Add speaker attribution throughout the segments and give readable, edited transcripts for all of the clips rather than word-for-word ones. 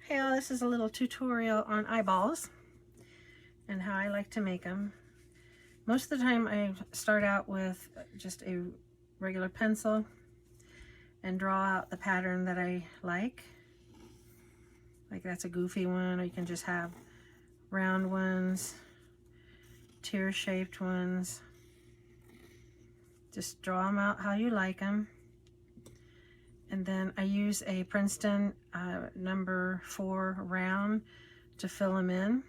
Speaker 1: Hey all, this is a little tutorial on eyeballs and how I like to make them. Most of the time I start out with just a regular pencil and draw out the pattern that I like. Like that's a goofy one, or you can just have round ones, tear-shaped ones. Just draw them out how you like them. And then I use a Princeton number 4 round to fill them in.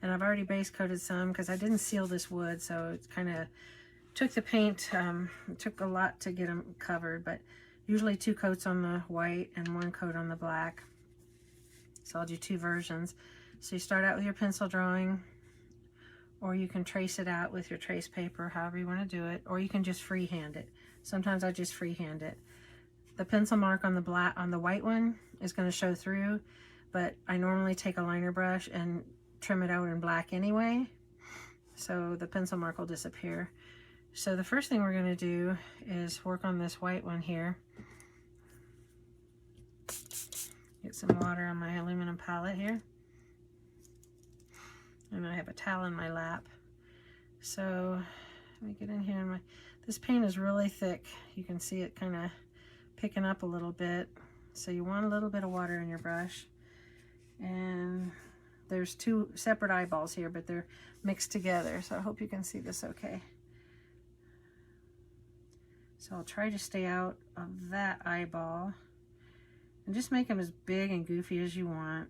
Speaker 1: And I've already base coated some because I didn't seal this wood, so it kind of took the paint, it took a lot to get them covered, but usually 2 coats on the white and 1 coat on the black. So I'll do 2 versions. So you start out with your pencil drawing, or you can trace it out with your trace paper, however you want to do it, or you can just freehand it. Sometimes I just freehand it. The pencil mark on the white one is going to show through, but I normally take a liner brush and trim it out in black anyway, so the pencil mark will disappear. So the first thing we're going to do is work on this white one here. Get some water on my aluminum palette here, and I have a towel in my lap. So let me get in here, and this paint is really thick. You can see it kind of picking up a little bit, so you want a little bit of water in your brush. And there's 2 separate eyeballs here, but they're mixed together, so I hope you can see this okay. So I'll try to stay out of that eyeball and just make them as big and goofy as you want.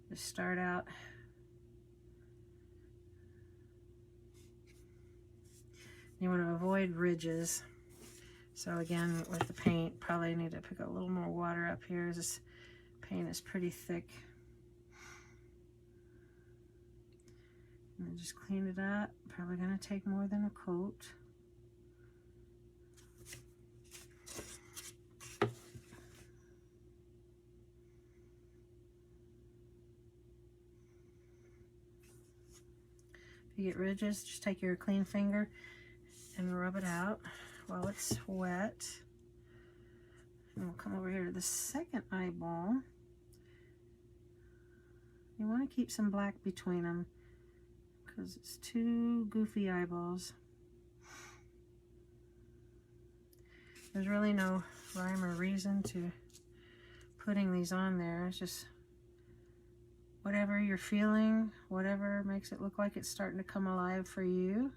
Speaker 1: Just start out. You want to avoid ridges. So again, with the paint, probably need to pick a little more water up here. This paint is pretty thick. And then just clean it up. Probably going to take more than a coat. If you get ridges, just take your clean finger and rub it out while it's wet. And we'll come over here to the second eyeball. You want to keep some black between them because it's 2 goofy eyeballs. There's really no rhyme or reason to putting these on there. It's just whatever you're feeling, whatever makes it look like it's starting to come alive for you.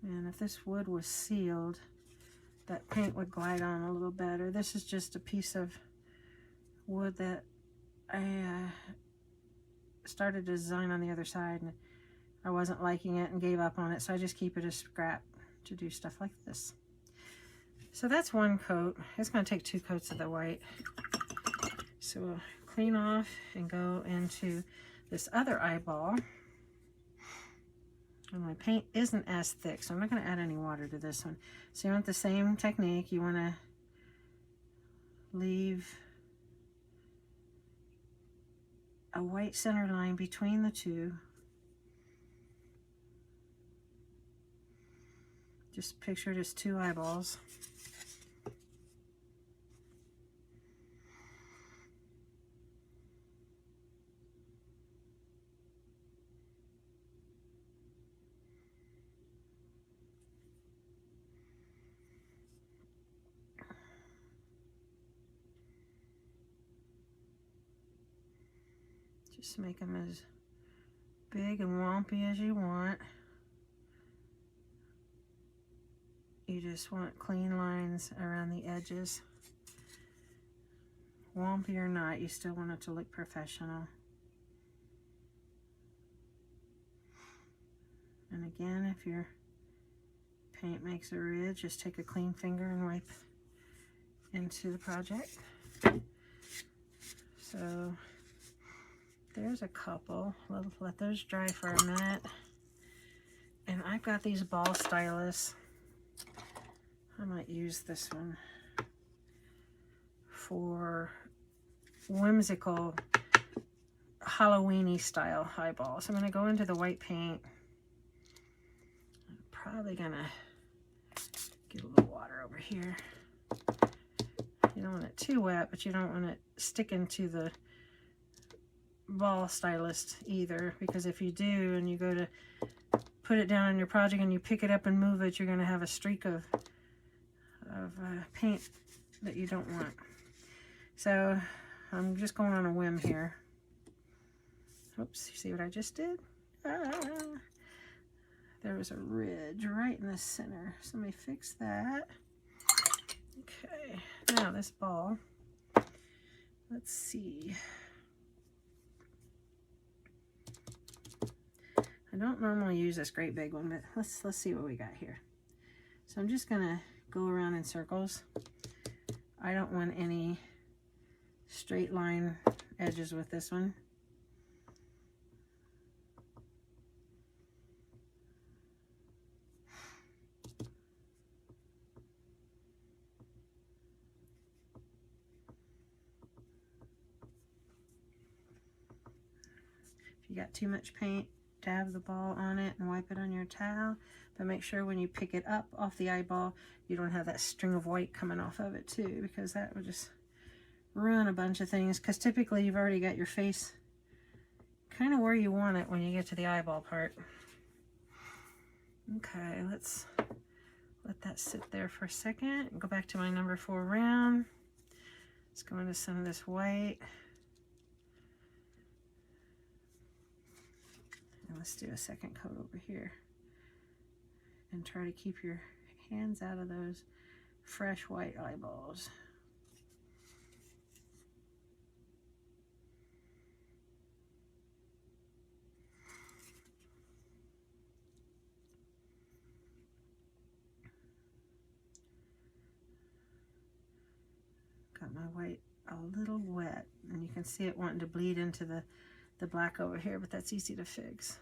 Speaker 1: And if this wood was sealed, that paint would glide on a little better. This is just a piece of wood that I started to design on the other side, and I wasn't liking it and gave up on it, so I just keep it as scrap to do stuff like this. So that's 1 coat. It's going to take 2 coats of the white. So we'll clean off and go into this other eyeball. And my paint isn't as thick, so I'm not going to add any water to this one. So you want the same technique. You want to leave a white center line between the 2. Just picture it as 2 eyeballs. Just make them as big and wompy as you want. You just want clean lines around the edges. Wompy or not, you still want it to look professional. And again, if your paint makes a ridge, just take a clean finger and wipe into the project. So there's a couple. Let those dry for a minute. And I've got these ball stylus. I might use this one for whimsical Halloween-y style eyeball. So I'm going to go into the white paint. I'm probably going to get a little water over here. You don't want it too wet, but you don't want it sticking to the ball stylist either, because if you do and you go to put it down on your project and you pick it up and move it, you're going to have a streak of paint that you don't want. So I'm just going on a whim here. Oops, you see what I just did? There was a ridge right in the center. So let me fix that. Okay, now this ball, let's see. I don't normally use this great big one, but let's see what we got here. So I'm just gonna go around in circles. I don't want any straight line edges with this one. If you got too much paint, dab the ball on it and wipe it on your towel, but make sure when you pick it up off the eyeball, you don't have that string of white coming off of it too, because that would just ruin a bunch of things, because typically you've already got your face kind of where you want it when you get to the eyeball part. Okay, let's let that sit there for a second. Go back to my number 4 round. Let's go into some of this white. And let's do a second coat over here. And try to keep your hands out of those fresh white eyeballs. Got my white a little wet, and you can see it wanting to bleed into the black over here, but that's easy to fix.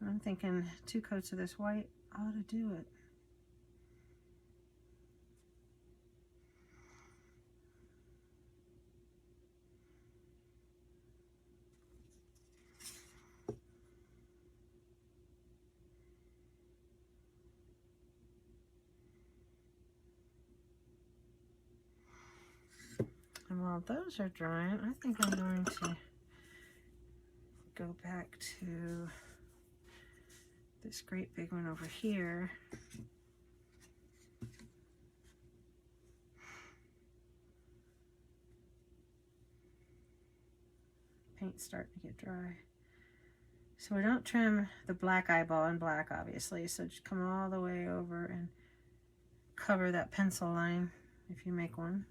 Speaker 1: I'm thinking 2 coats of this white ought to do it. And while those are drying, I think I'm going to go back to this great big one over here. Paint's starting to get dry. So we don't trim the black eyeball in black, obviously, so just come all the way over and cover that pencil line if you make one.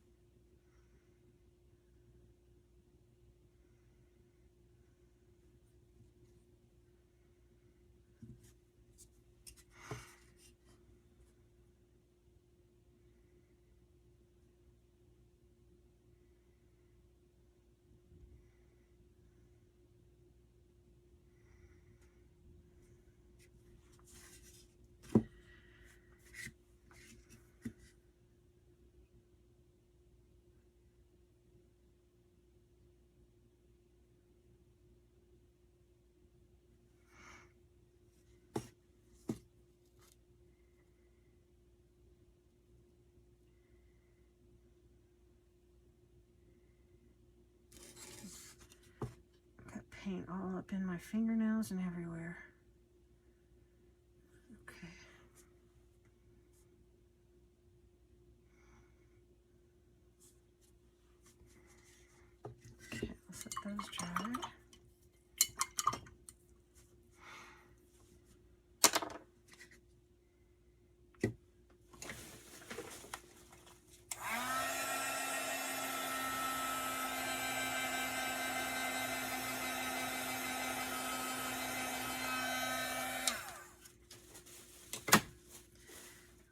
Speaker 1: Paint all up in my fingernails and everywhere. Okay. Okay, let's let those dry.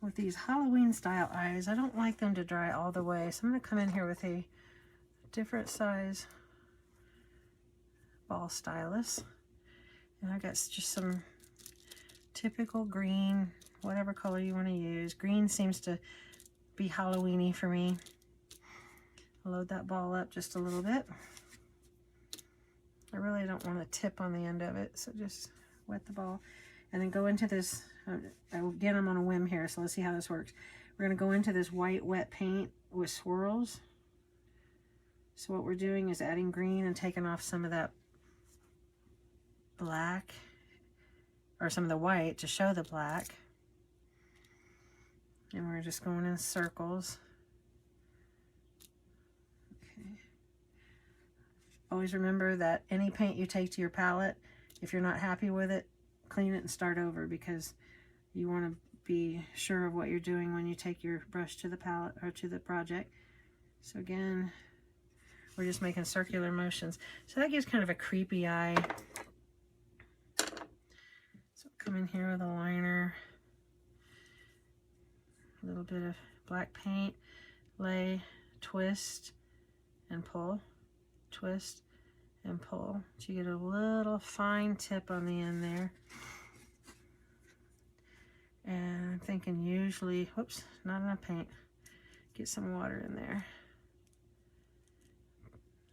Speaker 1: With these Halloween style eyes, I don't like them to dry all the way, so I'm going to come in here with a different size ball stylus, and I got just some typical green, whatever color you want to use. Green seems to be Halloween-y for me. Load that ball up just a little bit. I really don't want a tip on the end of it, so just wet the ball. And then go into this, again, I'm on a whim here, so let's see how this works. We're gonna go into this white wet paint with swirls. So what we're doing is adding green and taking off some of that black, or some of the white to show the black. And we're just going in circles. Okay. Always remember that any paint you take to your palette, if you're not happy with it, clean it and start over, because you want to be sure of what you're doing when you take your brush to the palette or to the project. So again, we're just making circular motions. So that gives kind of a creepy eye. So come in here with a liner, a little bit of black paint, lay, twist, and pull, twist, and pull. So you get a little fine tip on the end there. And I'm thinking usually, whoops, not enough paint. Get some water in there.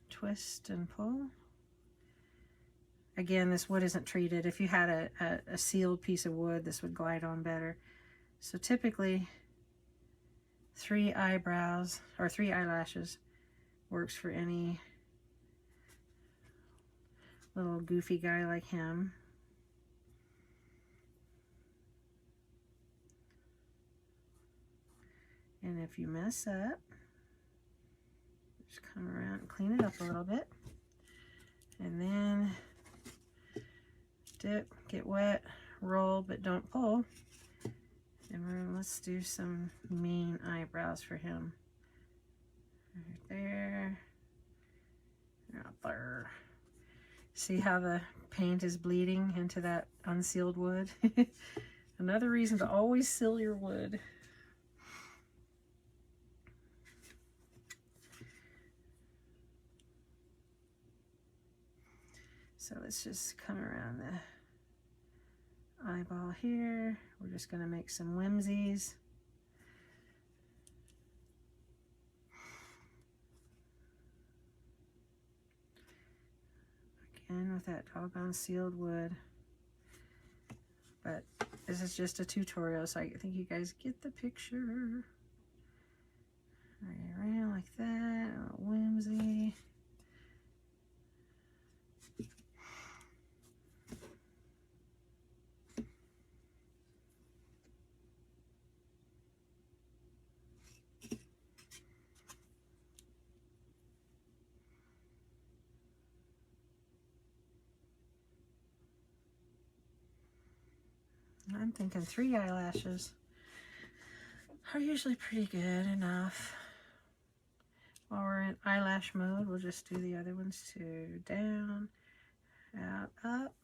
Speaker 1: Twist and pull. Again, this wood isn't treated. If you had a sealed piece of wood, this would glide on better. So typically 3 eyebrows or 3 eyelashes works for any little goofy guy like him. And if you mess up, just come around and clean it up a little bit. And then dip, get wet, roll, but don't pull. And let's do some mean eyebrows for him. Right there. Right there. See how the paint is bleeding into that unsealed wood? Another reason to always seal your wood. So let's just come around the eyeball here. We're just going to make some whimsies. Again with that doggone sealed wood. But this is just a tutorial, so I think you guys get the picture. Right around like that, a whimsy. I'm thinking 3 eyelashes are usually pretty good enough. While we're in eyelash mode, we'll just do the other ones too. Down, out, up.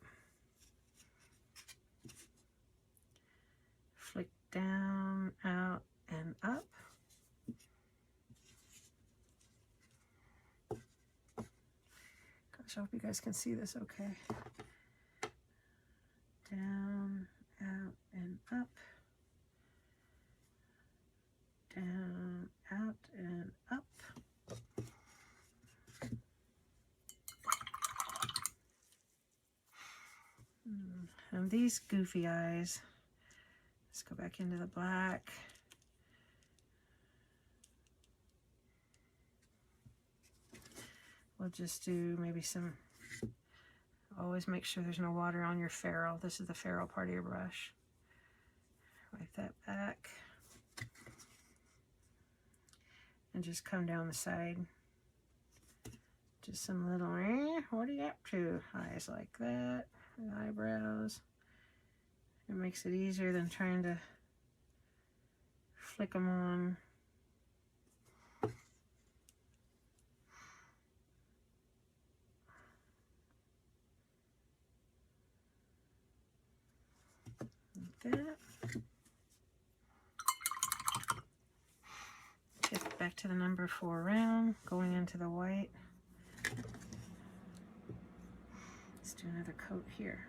Speaker 1: Flick down, out, and up. Gosh, I hope you guys can see this okay. Down, out, and up. Down, out, and up. And these goofy eyes, let's go back into the black. We'll just do maybe some, always make sure there's no water on your ferrule. This is the ferrule part of your brush. Wipe that back. And just come down the side. Just some little, what are you up to? Eyes like that, eyebrows. It makes it easier than trying to flick them on. Like that. Get back to the number 4 round, going into the white. Let's do another coat here.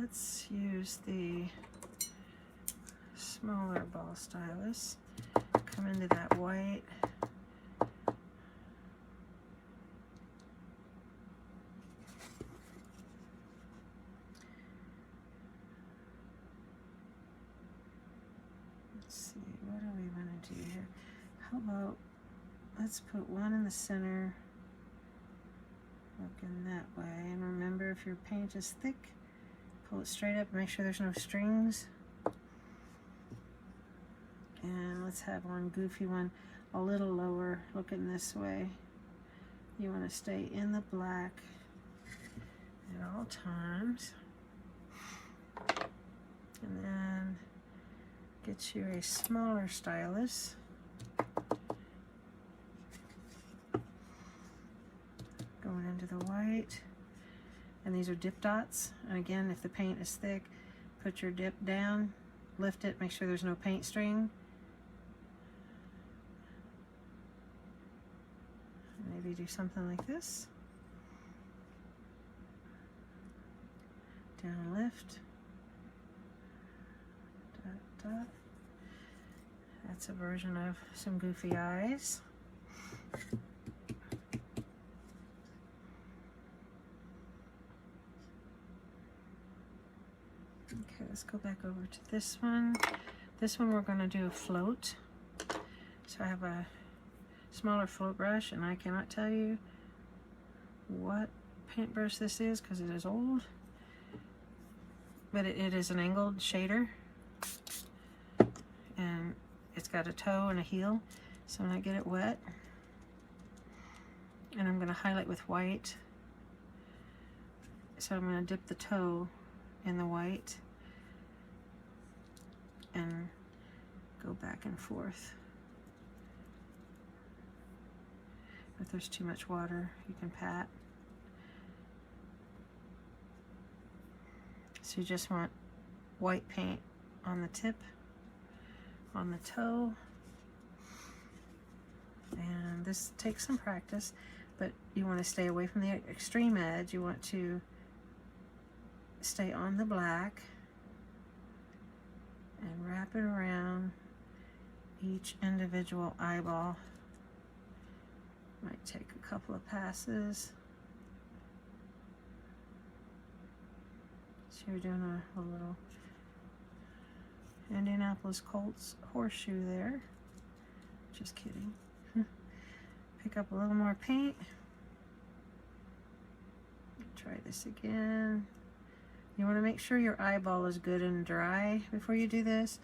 Speaker 1: Let's use the smaller ball stylus. Come into that white. Let's see, what do we want to do here? How about, let's put one in the center, looking that way. And remember, if your paint is thick, pull it straight up, make sure there's no strings. And let's have one goofy one a little lower, looking this way. You want to stay in the black at all times. And then get you a smaller stylus. Going into the white. And these are dip dots. And again, if the paint is thick, put your dip down, lift it, make sure there's no paint string. Maybe do something like this. Down, lift. Dot, dot. That's a version of some goofy eyes. Okay, let's go back over to this one. This one we're going to do a float. So I have a smaller float brush, and I cannot tell you what paintbrush this is because it is old. But it is an angled shader. And it's got a toe and a heel. So when I get it wet, and I'm going to highlight with white. So I'm going to dip the toe in the white and go back and forth. If there's too much water, you can pat. So you just want white paint on the tip, on the toe. And this takes some practice, but you want to stay away from the extreme edge. You want to stay on the black and wrap it around each individual eyeball. Might take a couple of passes. So you're doing a little Indianapolis Colts horseshoe there. Just kidding. Pick up a little more paint. Try this again. You want to make sure your eyeball is good and dry before you do this,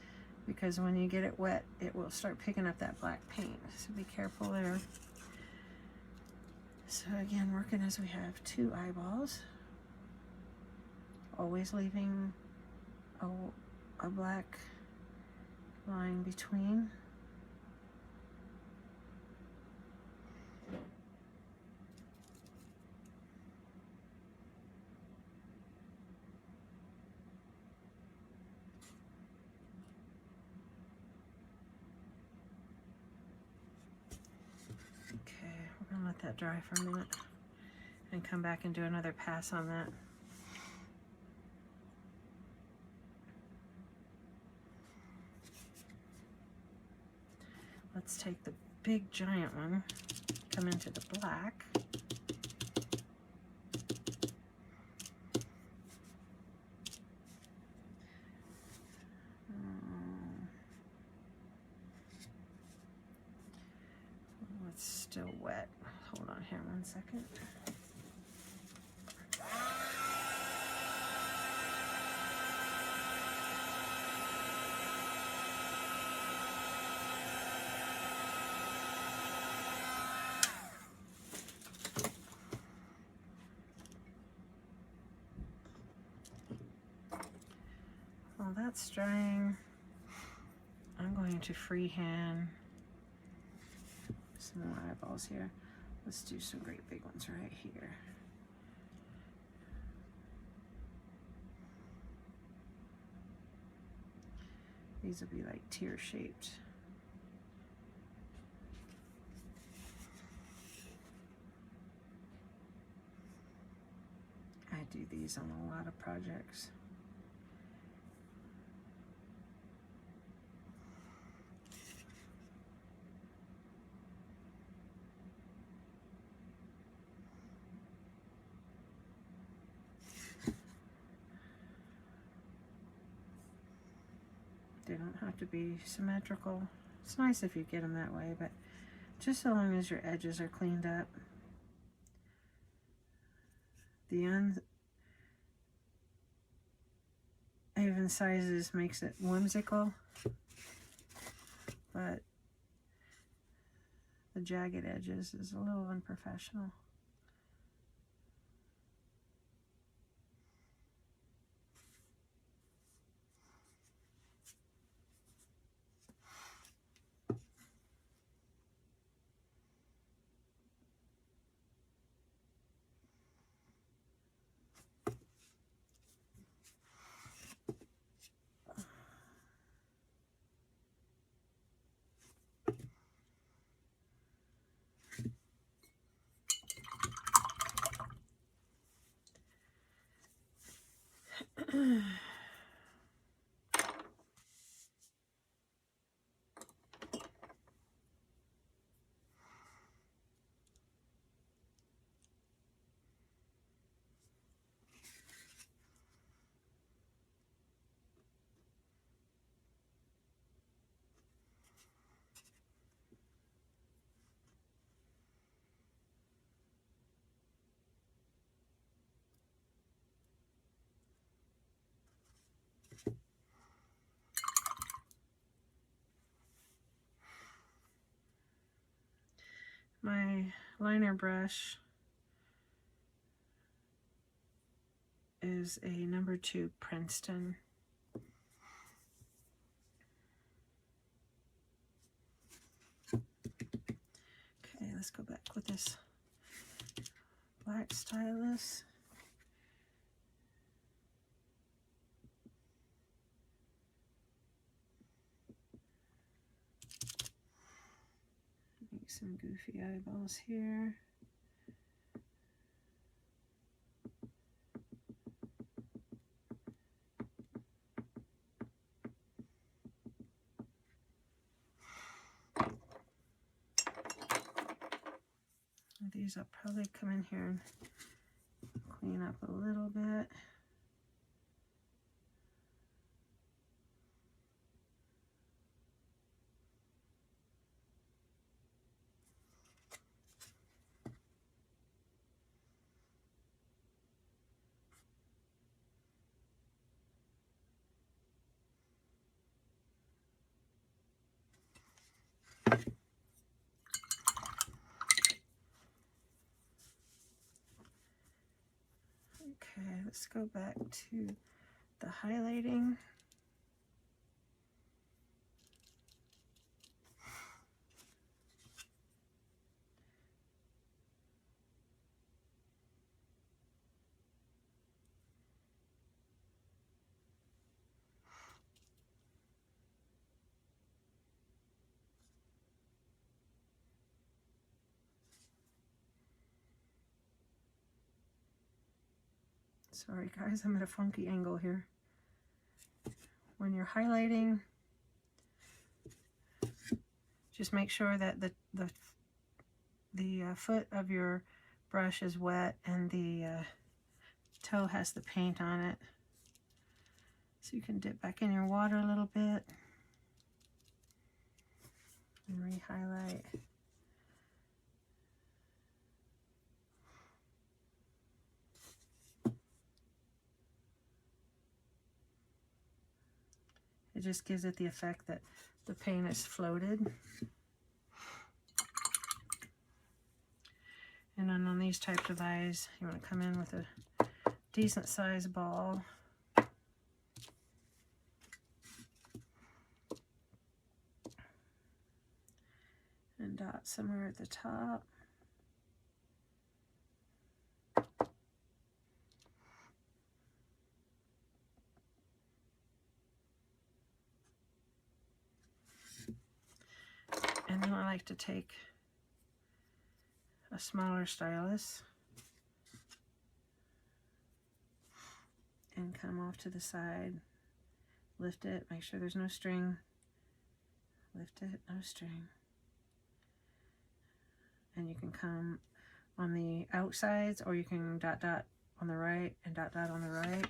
Speaker 1: because when you get it wet, it will start picking up that black paint. So be careful there. So again, working as we have two eyeballs, always leaving a black line between. I'm gonna let that dry for a minute and come back and do another pass on that. Let's take the big giant one, come into the black. It's still wet. Hold on here 1 second. while that's drying, I'm going to freehand some more eyeballs here. Let's do some great big ones right here. These will be like tear shaped. I do these on a lot of projects. They don't have to be symmetrical. It's nice if you get them that way, but just so long as your edges are cleaned up. The uneven sizes makes it whimsical, but the jagged edges is a little unprofessional. My liner brush is a number 2 Princeton. Okay, let's go back with this black stylus. Make some goofy eyeballs here. These I'll probably come in here and clean up a little bit. Okay, let's go back to the highlighting. Sorry guys, I'm at a funky angle here. When you're highlighting, just make sure that the foot of your brush is wet and the toe has the paint on it. So you can dip back in your water a little bit and re-highlight. It just gives it the effect that the paint is floated. And then on these types of eyes, you want to come in with a decent sized ball. dot somewhere at the top. And then I like to take a smaller stylus and come off to the side, lift it, make sure there's no string, lift it, no string. And you can come on the outsides, or you can dot dot on the right and dot dot on the right.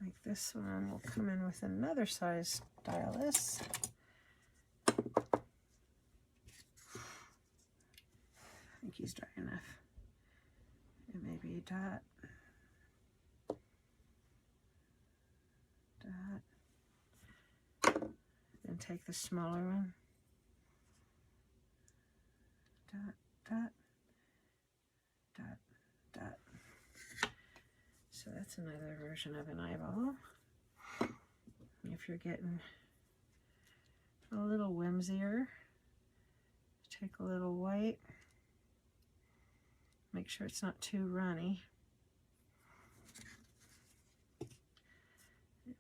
Speaker 1: Like this one will come in with another size stylus. I think he's dry enough. And maybe dot, dot, then take the smaller one, dot, dot, dot, dot. So that's another version of an eyeball. If you're getting a little whimsier, take a little white, make sure it's not too runny.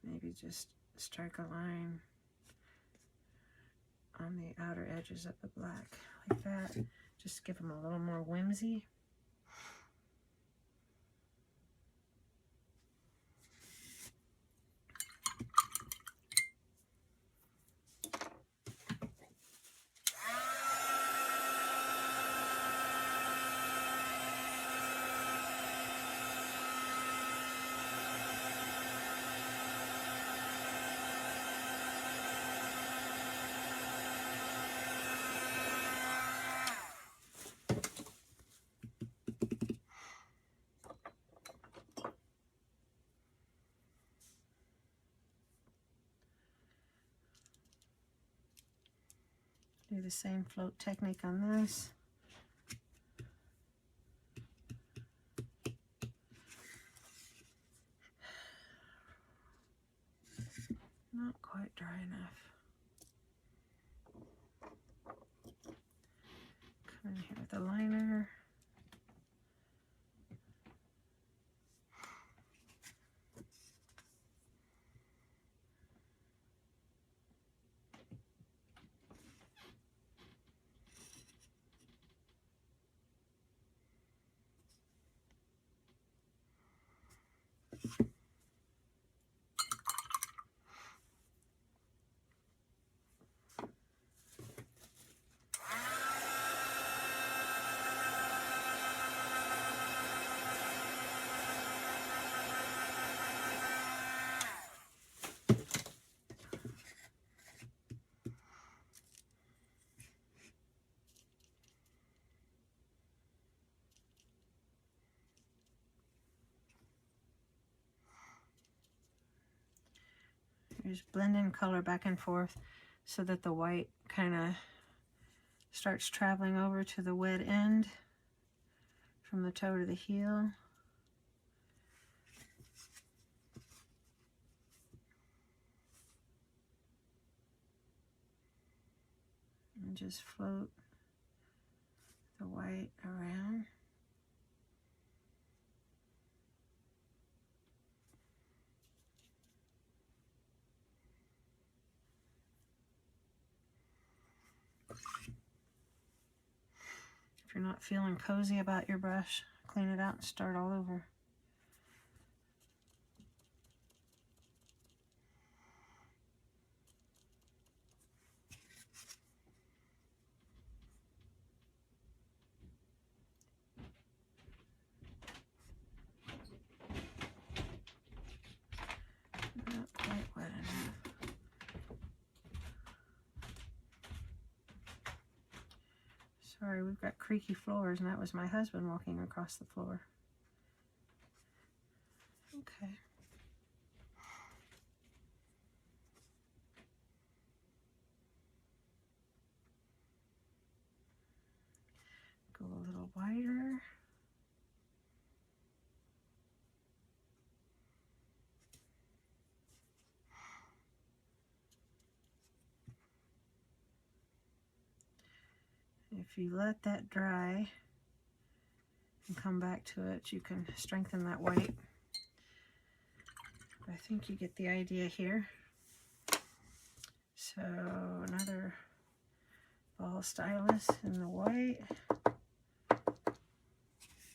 Speaker 1: Maybe just strike a line on the outer edges of the black, like that. Just give them a little more whimsy. Do the same float technique on this. Not quite dry enough. Come in here with the liner. Just blend in color back and forth so that the white kind of starts traveling over to the wet end from the toe to the heel. And just float the white around. If you're not feeling cozy about your brush, clean it out and start all over. Not quite wet enough. Sorry, we've got creaky floors, and that was my husband walking across the floor. Okay. Go a little wider. If you let that dry and come back to it, you can strengthen that white. I think you get the idea here. So another ball stylus in the white.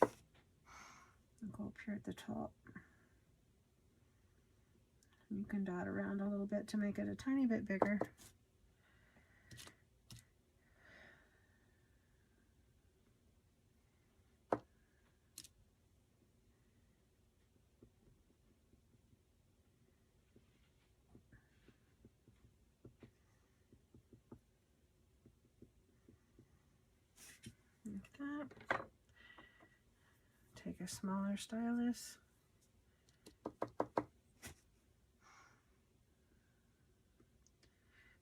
Speaker 1: I'll go up here at the top. You can dot around a little bit to make it a tiny bit bigger. Like that. Take a smaller stylus.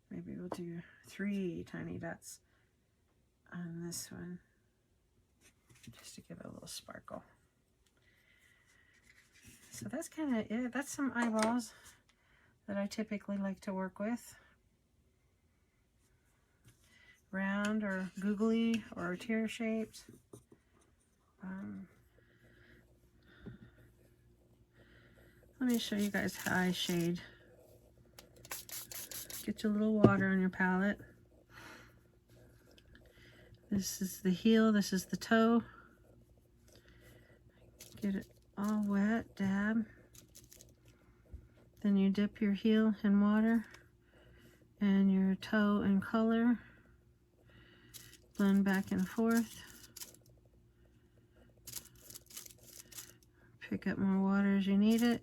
Speaker 1: Maybe we'll do 3 tiny dots on this one, just to give it a little sparkle. So that's kind of it. That's some eyeballs that I typically like to work with. Round or googly or tear shaped. Let me show you guys how I shade. Get your little water on your palette. This is the heel, this is the toe. Get it all wet, dab. Then you dip your heel in water and your toe in color. Blend back and forth. Pick up more water as you need it.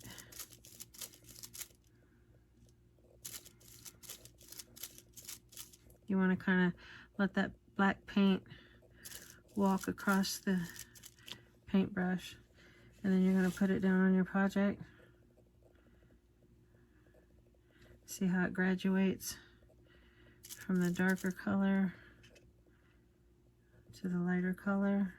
Speaker 1: You want to kind of let that black paint walk across the paintbrush, and then you're going to put it down on your project. See how it graduates from the darker color to the lighter color.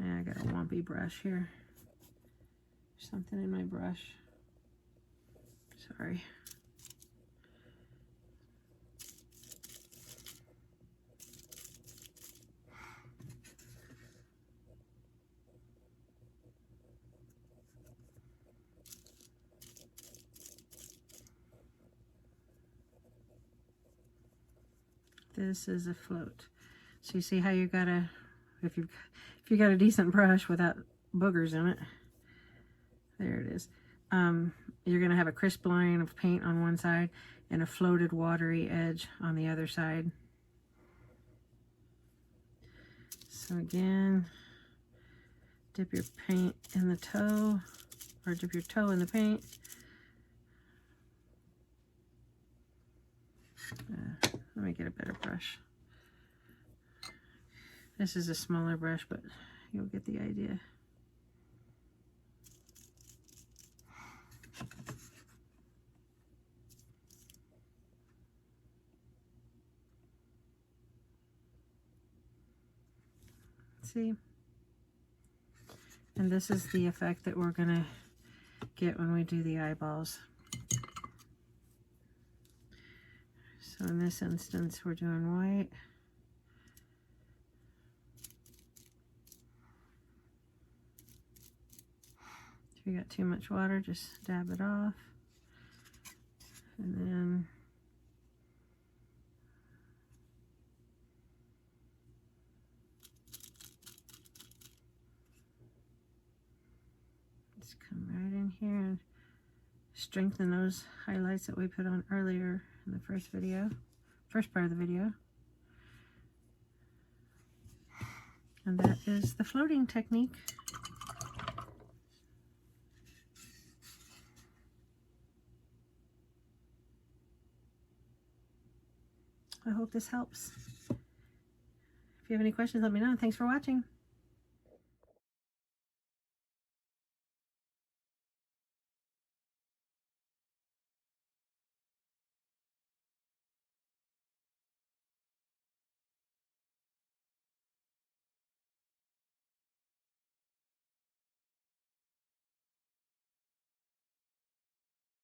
Speaker 1: Yeah, I got a wompy brush here. There's something in my brush. Sorry. This is a float. So you see how you gotta, if you got a decent brush without boogers in it, there it is. You're gonna have a crisp line of paint on one side and a floated watery edge on the other side. So again, dip your paint in the toe, or dip your toe in the paint. Let me get a better brush. This is a smaller brush, but you'll get the idea. See? And this is the effect that we're gonna get when we do the eyeballs. So in this instance, we're doing white. If you got too much water, just dab it off. And then just come right in here and strengthen those highlights that we put on earlier in the first part of the video. And that is the floating technique. I hope this helps. If you have any questions, let me know. Thanks for watching.